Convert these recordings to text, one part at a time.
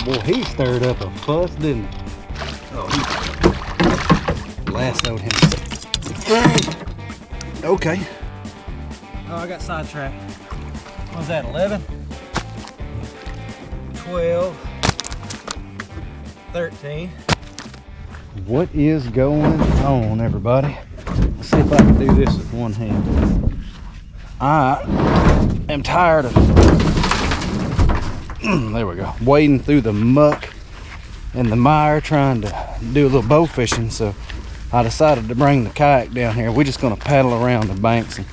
Boy, he stirred up a fuss, didn't he? Oh, he lassoed him. Okay. Oh, I got sidetracked. What was that, 11? 12. 13. What is going on, everybody? Let's see if I can do this with one hand. I am tired of there we go, wading through the muck and the mire trying to do a little bow fishing, so I decided to bring the kayak down here. We're just going to paddle around the banks and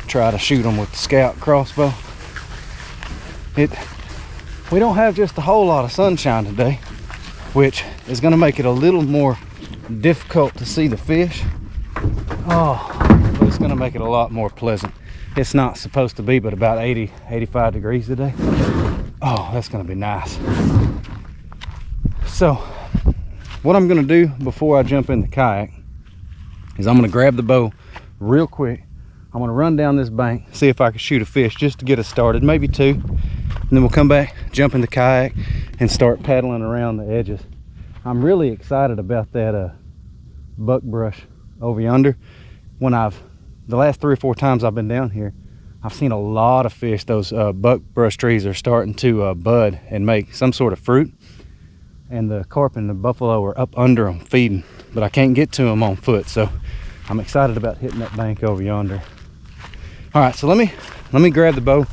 try to shoot them with the Scout crossbow. We don't have just a whole lot of sunshine today, which is going to make it a little more difficult to see the fish. Oh, but it's going to make it a lot more pleasant. It's not supposed to be but about 85 degrees today. Oh, that's going to be nice. So what I'm going to do before I jump in the kayak is I'm going to grab the bow real quick. I'm going to run down this bank, see if I can shoot a fish just to get us started, maybe two, and then we'll come back, jump in the kayak, and start paddling around the edges. I'm really excited about that buckbrush over yonder. The last 3 or 4 times I've been down here, I've seen a lot of fish. Those buckbrush trees are starting to bud and make some sort of fruit, and the carp and the buffalo are up under them feeding, but I can't get to them on foot, so I'm excited about hitting that bank over yonder. All right, so let me grab the bow,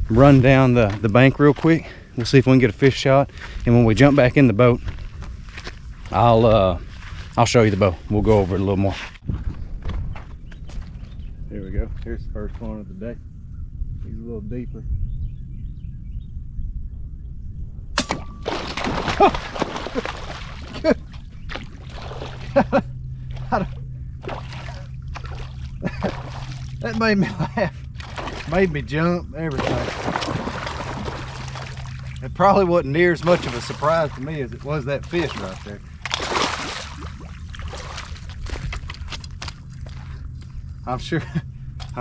run down the bank real quick. We'll see if we can get a fish shot, and when we jump back in the boat, I'll show you the bow. We'll go over it a little more. Here we go. Here's the first one of the day. He's a little deeper. That made me laugh. Made me jump, everything. It probably wasn't near as much of a surprise to me as it was that fish right there. I'm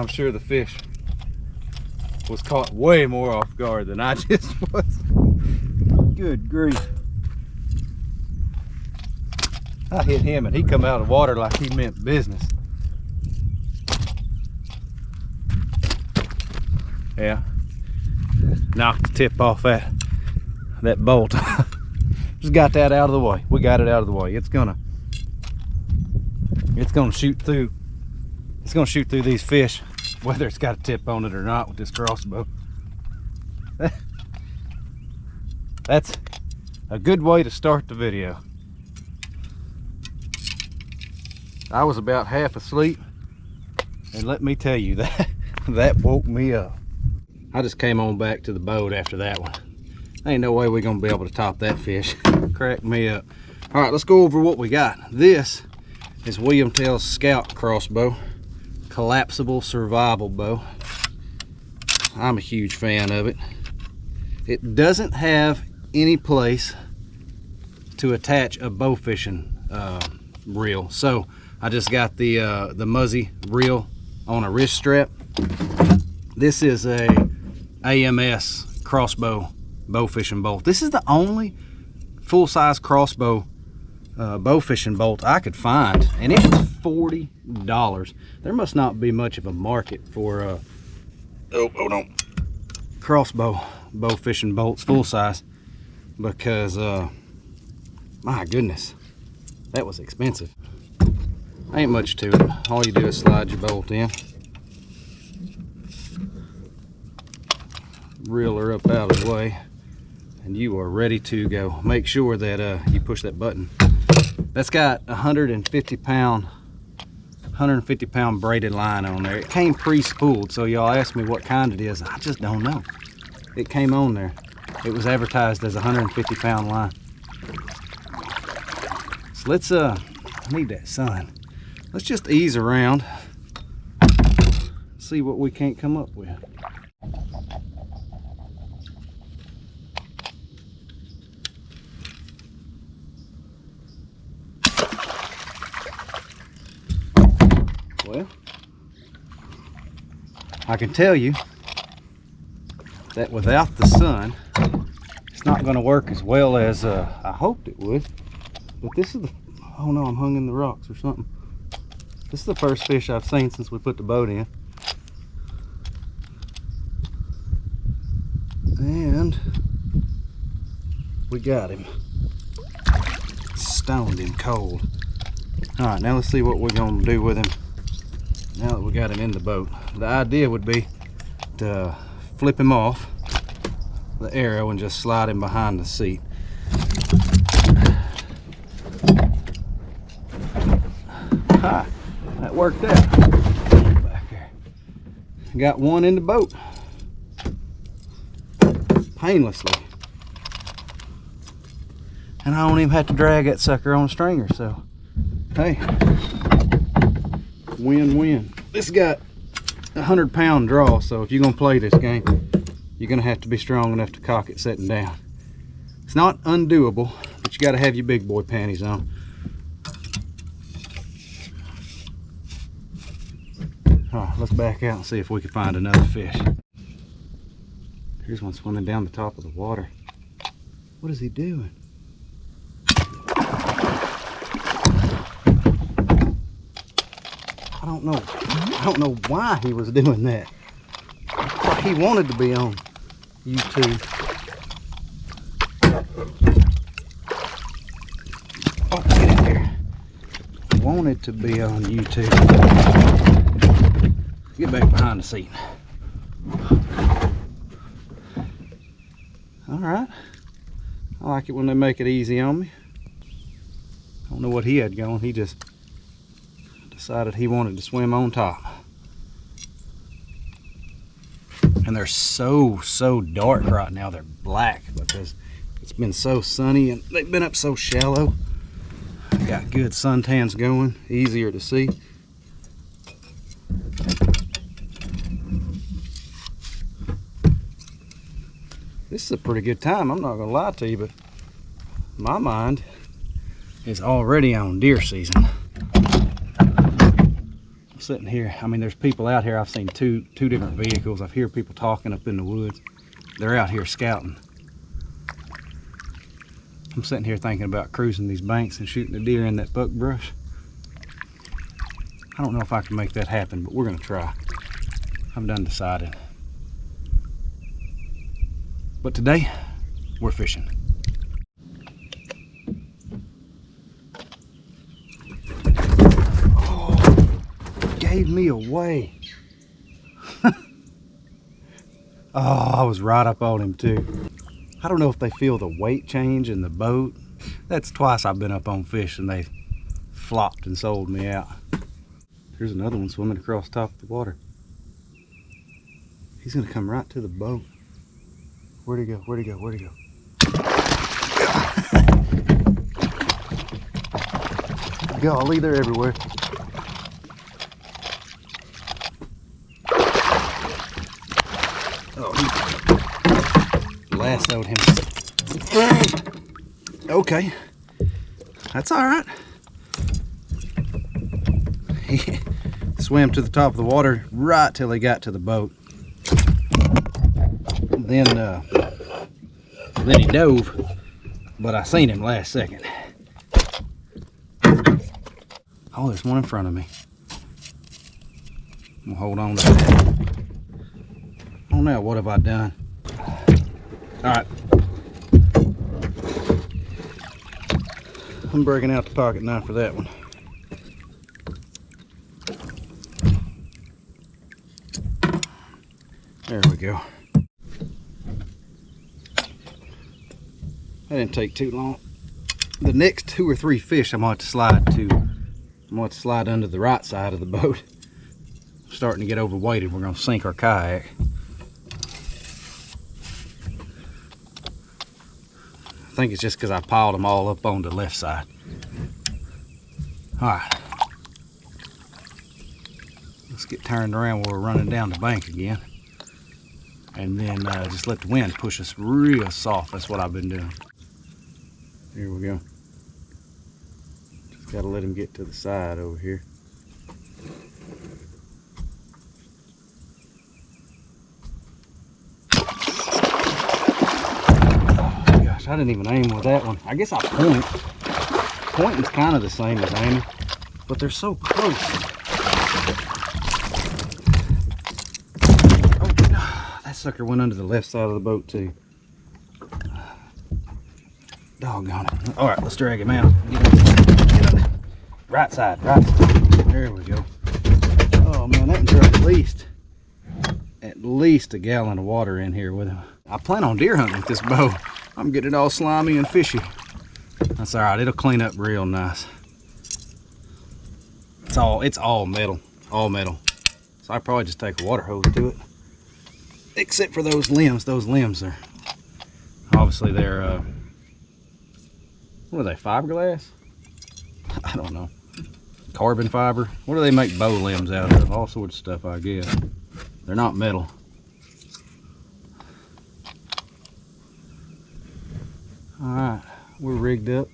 sure the fish was caught way more off guard than I just was. Good grief. I hit him and he come out of the water like he meant business. Yeah. Knocked the tip off that bolt. Just got that out of the way. We got it out of the way. It's gonna shoot through. It's gonna shoot through these fish, whether it's got a tip on it or not, with this crossbow. That's a good way to start the video. I was about half asleep, and let me tell you, that woke me up. I just came on back to the boat after that one. Ain't no way we're gonna be able to top that fish. Cracked me up. All right, let's go over what we got. This is William Tell's Scout crossbow, Collapsible Survival Bow. I'm a huge fan of it. It doesn't have any place to attach a bow fishing reel, so I just got the Muzzy reel on a wrist strap. This is a AMS crossbow bow fishing bolt. This is the only full-size crossbow bow fishing bolt I could find, and it was $40. There must not be much of a market for hold on, crossbow bow fishing bolts full size, because my goodness, that was expensive. Ain't much to it. All you do is slide your bolt in, reel her up out of the way, and you are ready to go. Make sure that you push that button. That's got 150 pound braided line on there. It came pre-spooled, so y'all asked me what kind it is. I just don't know. It came on there. It was advertised as a 150 pound line. So let's I need that sun. Let's just ease around, see what we can't come up with. Well, I can tell you that without the sun, it's It's not going to work as well as I hoped it would. But this is the, oh no, I'm hung in the rocks or something. This is the first fish I've seen since we put the boat in. And we got him. Stoned him cold. All right, now let's see what we're gonna do with him now that we got him in the boat. The idea would be to flip him off the arrow and just slide him behind the seat. Ah, that worked out. Back there. Got one in the boat. Painlessly. And I don't even have to drag that sucker on a stringer, so hey, win-win. This got a 100-pound draw, so if you're gonna play this game, you're gonna have to be strong enough to cock it sitting down. It's not undoable, but you gotta have your big boy panties on. All right, let's back out and see if we can find another fish. Here's one swimming down the top of the water. What is he doing? I don't know why he was doing that. Like he wanted to be on YouTube. Oh, get in there. Wanted to be on YouTube. Get back behind the seat. Alright. I like it when they make it easy on me. I don't know what he had going. He just decided he wanted to swim on top. And they're so dark right now. They're black because it's been so sunny and they've been up so shallow. Got good suntans going, easier to see. This is a pretty good time, I'm not gonna lie to you, but my mind is already on deer season. I'm sitting here, I mean there's people out here, I've seen two different vehicles, I've heard people talking up in the woods. They're out here scouting. I'm sitting here thinking about cruising these banks and shooting a deer in that buckbrush. I don't know if I can make that happen, but we're gonna try. I'm done decided. But today, we're fishing. Oh, gave me away. Oh, I was right up on him too. I don't know if they feel the weight change in the boat. That's twice I've been up on fish and they flopped and sold me out. There's another one swimming across the top of the water. He's gonna come right to the boat. Where'd he go? Where'd he go? Where'd he go? Golly, they're everywhere. Oh, he lassoed him. Okay, that's all right. He swam to the top of the water right till he got to the boat. Then he dove, but I seen him last second. Oh, there's one in front of me. I'm gonna hold on to that. Oh, now what have I done? All right. I'm breaking out the pocket knife for that one. There we go. That didn't take too long. The next 2 or 3 fish I'm going to slide under the right side of the boat. I'm starting to get overweighted. We're going to sink our kayak. I think it's just because I piled them all up on the left side. All right. Let's get turned around while we're running down the bank again. And then just let the wind push us real soft. That's what I've been doing. Here we go. Just gotta let him get to the side over here. I didn't even aim with that one. I guess I point. Pointing's kind of the same as aiming, but they're so close. Oh, that sucker went under the left side of the boat too. Doggone it. All right, let's drag him out. Get him. Right side, right side. There we go. Oh man, that can throw at least a gallon of water in here with him. I plan on deer hunting with this bow. I'm getting it all slimy and fishy. That's all right, it'll clean up real nice. It's all metal, So I probably just take a water hose to it. Except for those limbs are, obviously they're, what are they, fiberglass? I don't know. Carbon fiber. What do they make bow limbs out of? All sorts of stuff, I guess. They're not metal. All right, we're rigged up.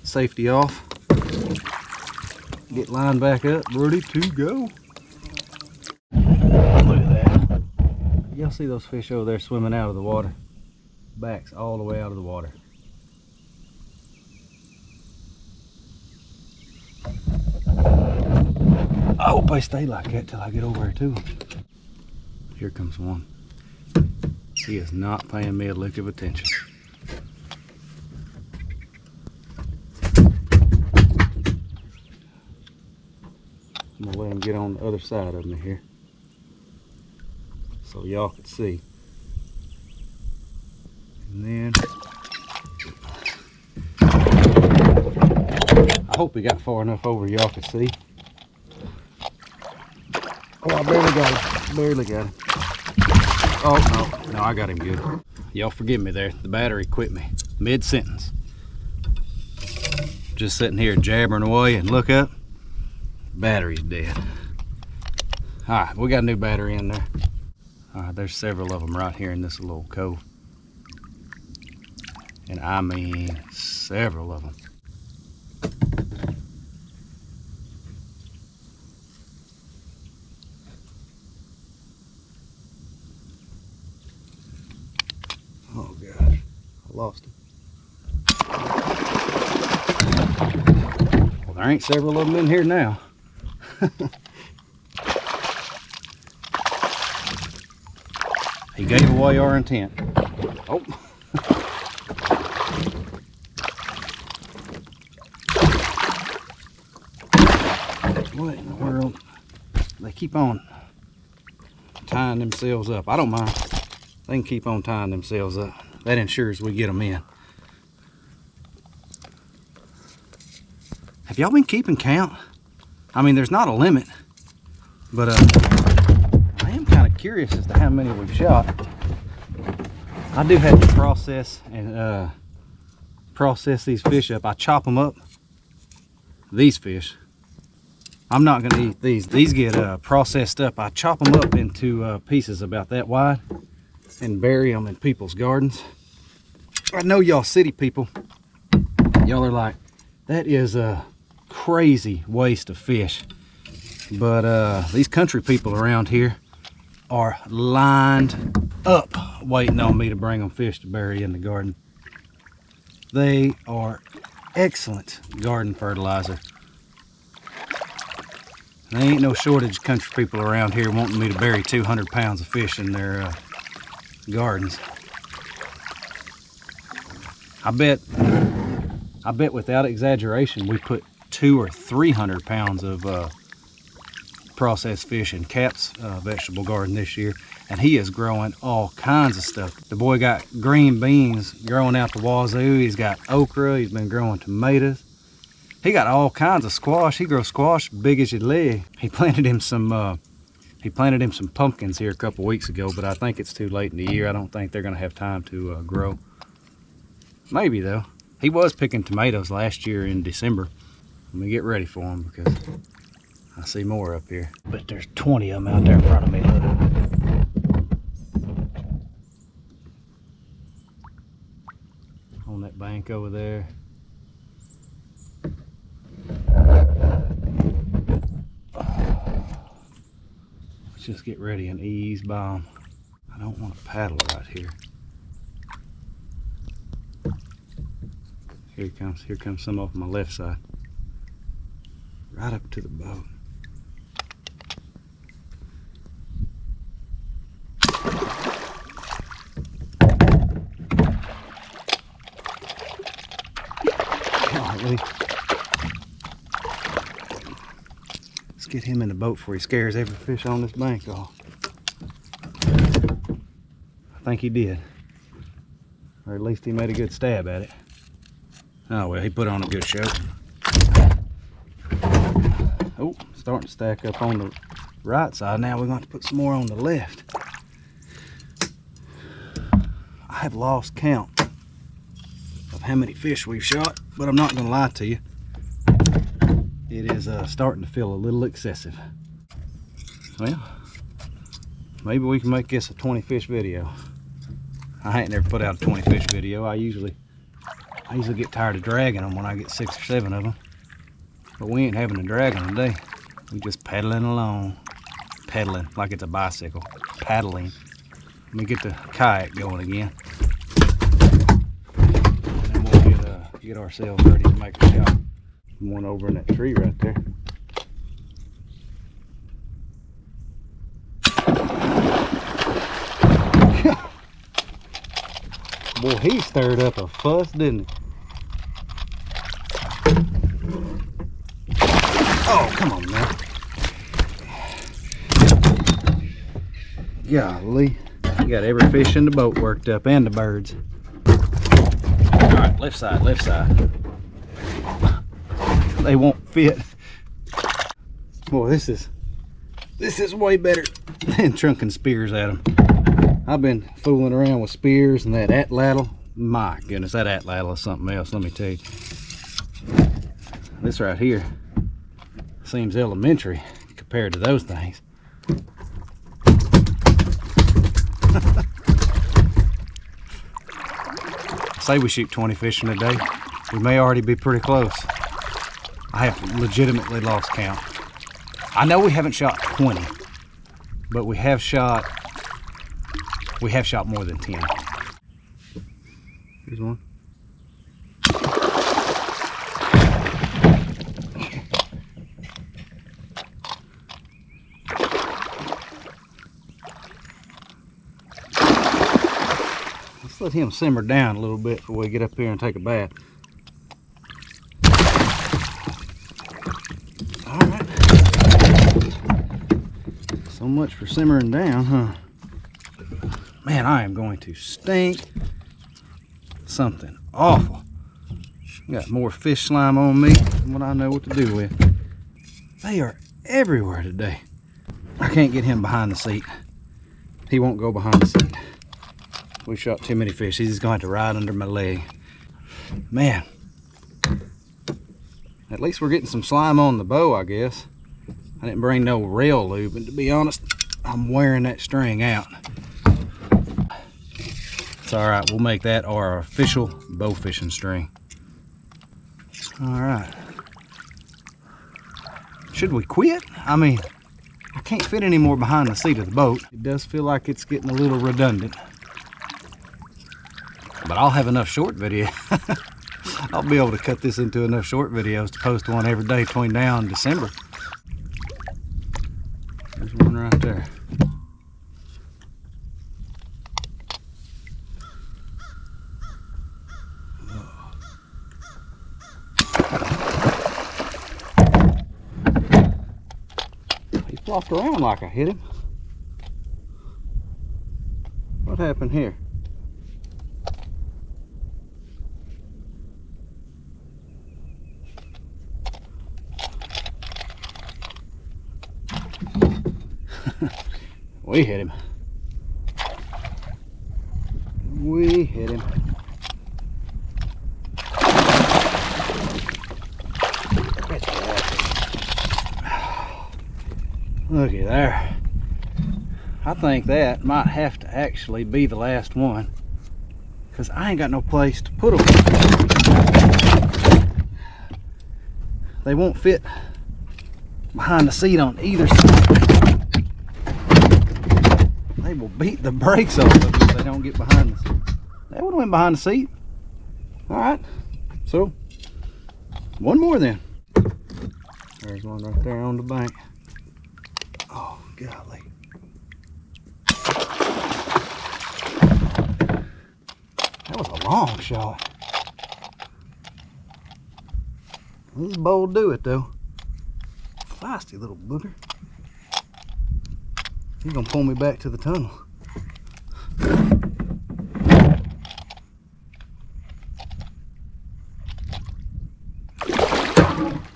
Safety off. Get lined back up, ready to go. Look at that. Y'all see those fish over there swimming out of the water? Backs all the way out of the water. I hope they stay like that till I get over there to them. Here comes one. He is not paying me a lick of attention. I'm gonna let him get on the other side of me here so y'all can see. And then I hope he got far enough over y'all can see. Oh, I barely got him. Oh, no, I got him good. Y'all forgive me there. The battery quit me mid-sentence. Just sitting here jabbering away and look up. Battery's dead. All right, we got a new battery in there. All right, there's several of them right here in this little cove. And I mean several of them. Oh gosh, I lost him. Well, there ain't several of them in here now. He gave away our intent. Oh. What in the world? They keep on tying themselves up. I don't mind. They can keep on tying themselves up. That ensures we get them in. Have y'all been keeping count? I mean, there's not a limit, but I am kind of curious as to how many we've shot. I do have to process these fish up. I chop them up. These fish. I'm not going to eat these. These get processed up. I chop them up into pieces about that wide and bury them in people's gardens. I know y'all city people, y'all are like, that is a crazy waste of fish. But these country people around here are lined up waiting on me to bring them fish to bury in the garden. They are excellent garden fertilizer. There ain't no shortage of country people around here wanting me to bury 200 pounds of fish in their gardens. I bet without exaggeration we put 200 or 300 pounds of processed fish in Cap's vegetable garden this year, and he is growing all kinds of stuff. The boy got green beans growing out the wazoo. He's got okra. He's been growing tomatoes. He got all kinds of squash. He grows squash big as your leg. He planted him some pumpkins here a couple weeks ago, but I think it's too late in the year. I don't think they're gonna have time to grow. Maybe though. He was picking tomatoes last year in December. Let me get ready for him because I see more up here. But there's 20 of them out there in front of me. Look. On that bank over there. Let's just get ready and ease by them. I don't want to paddle right here. Here he comes. Here comes some off my left side. Right up to the boat. Golly. Let's get him in the boat before he scares every fish on this bank off. I think he did. Or at least he made a good stab at it. Oh well, he put on a good show. Oh, starting to stack up on the right side. Now we're going to put some more on the left. I have lost count of how many fish we've shot, but I'm not going to lie to you. It is starting to feel a little excessive. Well, maybe we can make this a 20 fish video. I ain't never put out a 20 fish video. I usually get tired of dragging them when I get 6 or 7 of them. But we ain't having to drag them today. We just pedaling along. Pedaling like it's a bicycle. Paddling. Let me get the kayak going again. And then we'll get ourselves ready to make a shot. One over in that tree right there. Boy, he stirred up a fuss, didn't he? Oh, come on now. Golly. You got every fish in the boat worked up and the birds. Alright, left side, left side. They won't fit. Boy, this is way better than trunking spears at them. I've been fooling around with spears and that atlatl. My goodness, that atlatl is something else, let me tell you. This right here seems elementary compared to those things. Say we shoot 20 fish in a day, we may already be pretty close. I have legitimately lost count. I know we haven't shot 20, but we have shot more than 10. Here's one. Let's let him simmer down a little bit before we get up here and take a bath. All right. So much for simmering down, huh? Man, I am going to stink something awful. Got more fish slime on me than what I know what to do with. They are everywhere today. I can't get him behind the seat. He won't go behind the seat. We shot too many fish. He's just going to have to ride under my leg. Man, at least we're getting some slime on the bow, I guess. I didn't bring no rail lube, and to be honest, I'm wearing that string out. It's all right, we'll make that our official bow fishing string. All right. Should we quit? I mean, I can't fit any more behind the seat of the boat. It does feel like it's getting a little redundant. But I'll have enough short video. I'll be able to cut this into enough short videos to post one every day between now and December. There's one right there. He flopped around like I hit him. What happened here? We hit him. We hit him. Looky there. I think that might have to actually be the last one, because I ain't got no place to put them. They won't fit behind the seat on either side. They will beat the brakes off of them if they don't get behind the seat. They would have went behind the seat. All right. So, one more then. There's one right there on the bank. Oh, golly. That was a long shot. This bow will do it though. Feisty little booger. He's gonna pull me back to the tunnel.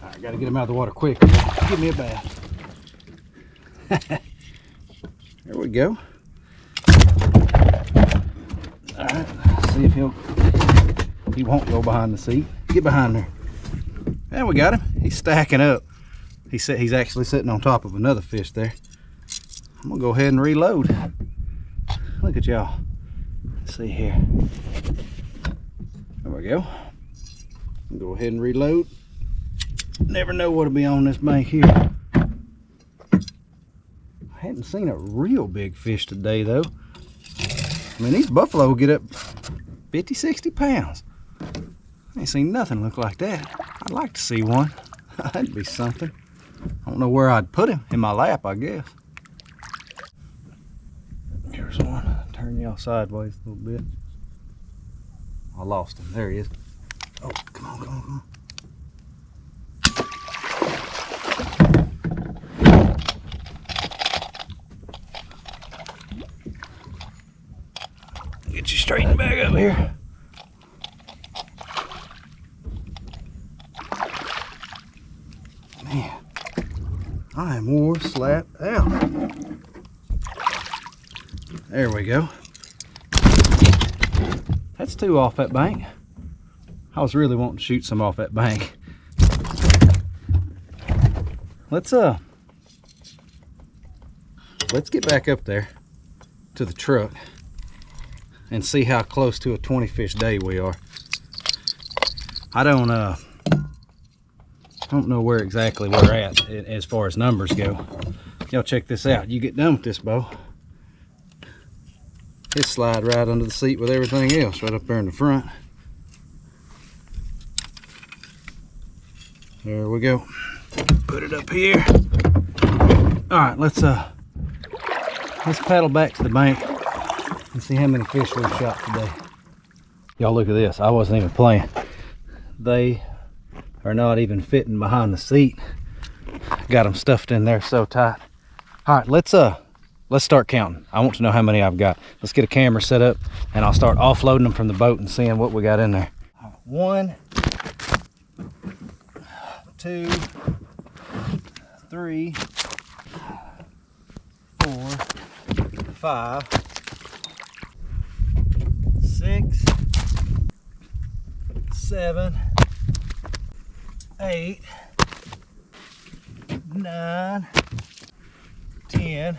Alright, gotta get him out of the water quick. Give me a bath. There we go. Alright, see if he won't go behind the seat. Get behind there. And we got him. He's stacking up. He's actually sitting on top of another fish there. I'm gonna go ahead and reload. Look at y'all. Let's see here. There we go. Go ahead and reload. Never know what'll be on this bank here. I hadn't seen a real big fish today though. I mean, these buffalo will get up 50, 60 pounds. I ain't seen nothing look like that. I'd like to see one. That'd be something. I don't know where I'd put him. In my lap, I guess. Here's one. Turn y'all sideways a little bit. I lost him. There he is. Oh, come on, come on, come on. Get you straightened back up here. Man, I am wore slap out. There we go. That's two off that bank. I was really wanting to shoot some off that bank. Let's get back up there to the truck and see how close to a 20 fish day we are. I don't know where exactly we're at as far as numbers go. Y'all check this out. You get done with this bow, it slide right under the seat with everything else right up there in the front. There we go. Put it up here. All right, let's paddle back to the bank and see how many fish we've shot today. Y'all look at this. I wasn't even playing. They are not even fitting behind the seat. Got them stuffed in there so tight. All right, let's start counting. I want to know how many I've got. Let's get a camera set up and I'll start offloading them from the boat and seeing what we got in there. 1, 2, 3, 4, 5, 6, 7, 8, 9, 10.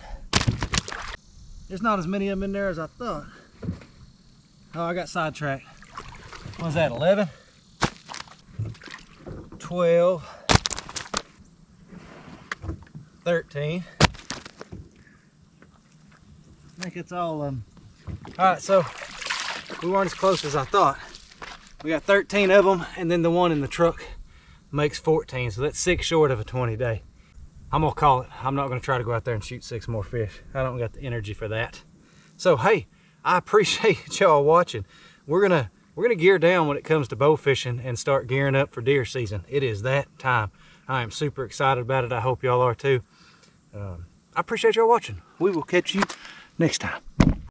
There's not as many of them in there as I thought. Oh, I got sidetracked. What was that, 11? 12, 13. I think it's all of them. All right, so we weren't as close as I thought. We got 13 of them, and then the one in the truck makes 14, so that's 6 short of a 20 day. I'm gonna call it. I'm not gonna try to go out there and shoot 6 more fish. I don't got the energy for that. So hey, I appreciate y'all watching. We're gonna gear down when it comes to bow fishing and start gearing up for deer season. It is that time. I am super excited about it. I hope y'all are too. I appreciate y'all watching. We will catch you next time.